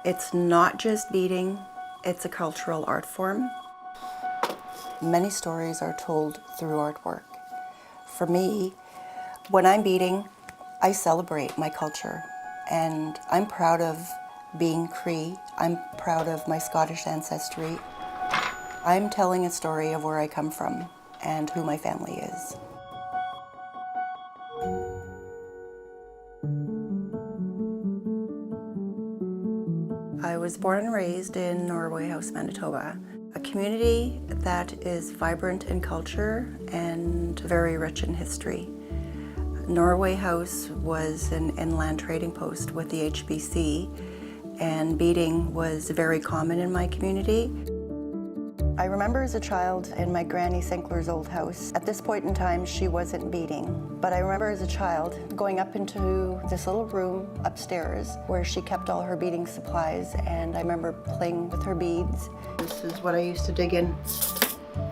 It's not just beading, it's a cultural art form. Many stories are told through artwork. For me, when I'm beading, I celebrate my culture, and I'm proud of being Cree. I'm proud of my Scottish ancestry. I'm telling a story of where I come from and who my family is. I was born and raised in Norway House, Manitoba, a community that is vibrant in culture and very rich in history. Norway House was an inland trading post with the HBC, and beading was very common in my community. I remember as a child in my Granny Sinclair's old house. At this point in time, she wasn't beading, but I remember as a child going up into this little room upstairs where she kept all her beading supplies, and I remember playing with her beads. This is what I used to dig in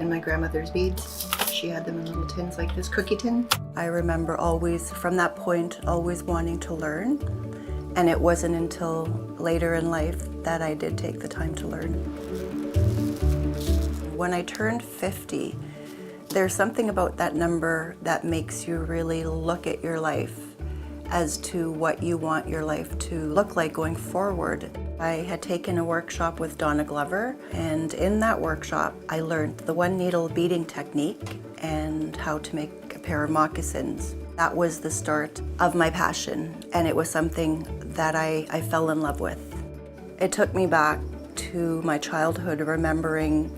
my grandmother's beads. She had them in little tins like this, cookie tin. I remember always, from that point, always wanting to learn, and it wasn't until later in life that I did take the time to learn. When I turned 50, there's something about that number that makes you really look at your life as to what you want your life to look like going forward. I had taken a workshop with Donna Glover, and in that workshop I learned the one needle beading technique and how to make a pair of moccasins. That was the start of my passion, and it was something that I fell in love with. It took me back to my childhood, remembering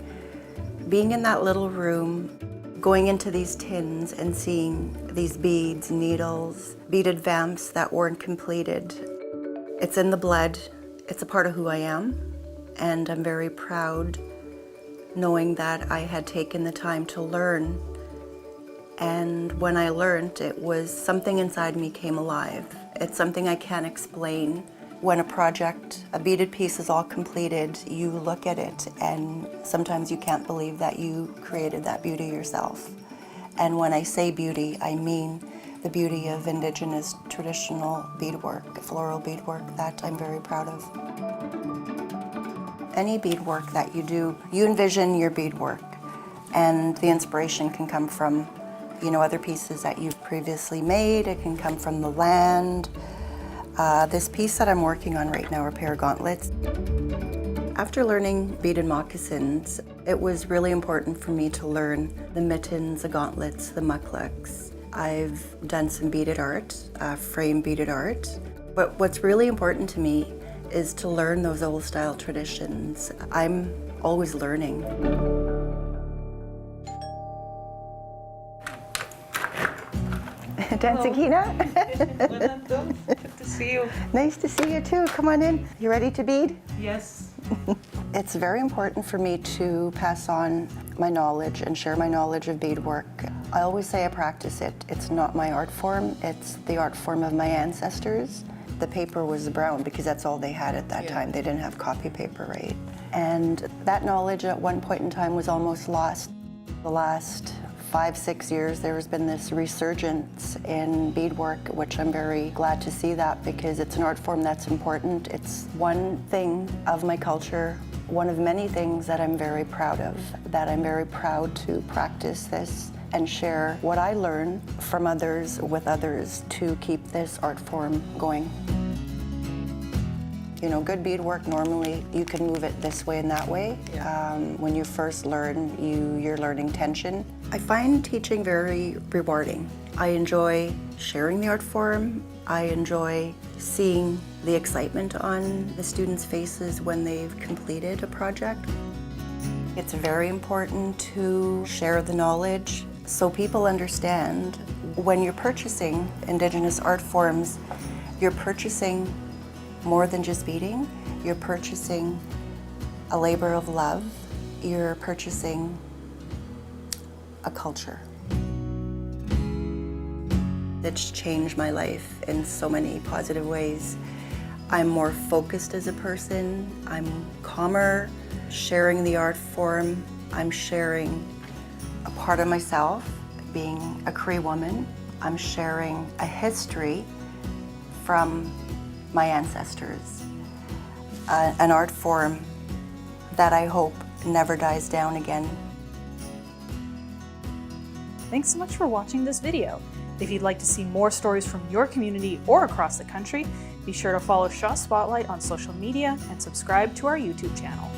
being in that little room, going into these tins and seeing these beads, needles, beaded vamps that weren't completed. It's in the blood, it's a part of who I am, and I'm very proud knowing that I had taken the time to learn. And when I learned, it was something inside me came alive. It's something I can't explain. When a project, a beaded piece is all completed, you look at it and sometimes you can't believe that you created that beauty yourself. And when I say beauty, I mean the beauty of Indigenous traditional beadwork, floral beadwork that I'm very proud of. Any beadwork that you do, you envision your beadwork, and the inspiration can come from, other pieces that you've previously made. It can come from the land. This piece that I'm working on right now are a pair of gauntlets. After learning beaded moccasins, it was really important for me to learn the mittens, the gauntlets, the mucklucks. I've done some beaded art, frame beaded art. But what's really important to me is to learn those old style traditions. I'm always learning. Danzigina? Good to see you. Nice to see you too. Come on in. You ready to bead? Yes. It's very important for me to pass on my knowledge and share my knowledge of beadwork. I always say I practice it. It's not my art form, it's the art form of my ancestors. The paper was brown because that's all they had at that time. They didn't have copy paper, right? And that knowledge at one point in time was almost lost. The last 5-6 years, there's been this resurgence in beadwork, which I'm very glad to see that, because it's an art form that's important. It's one thing of my culture, one of many things that I'm very proud of, that I'm very proud to practice this and share what I learn from others with others to keep this art form going. Good beadwork, normally you can move it this way and that way. When you first learn, you're learning tension. I find teaching very rewarding. I enjoy sharing the art form. I enjoy seeing the excitement on the students' faces when they've completed a project. It's very important to share the knowledge so people understand when you're purchasing Indigenous art forms, you're purchasing more than just beading. You're purchasing a labor of love. You're purchasing a culture. It's changed my life in so many positive ways. I'm more focused as a person. I'm calmer. Sharing the art form, I'm sharing a part of myself, being a Cree woman. I'm sharing a history from my ancestors. an art form that I hope never dies down again. Thanks so much for watching this video. If you'd like to see more stories from your community or across the country, be sure to follow Shaw Spotlight on social media and subscribe to our YouTube channel.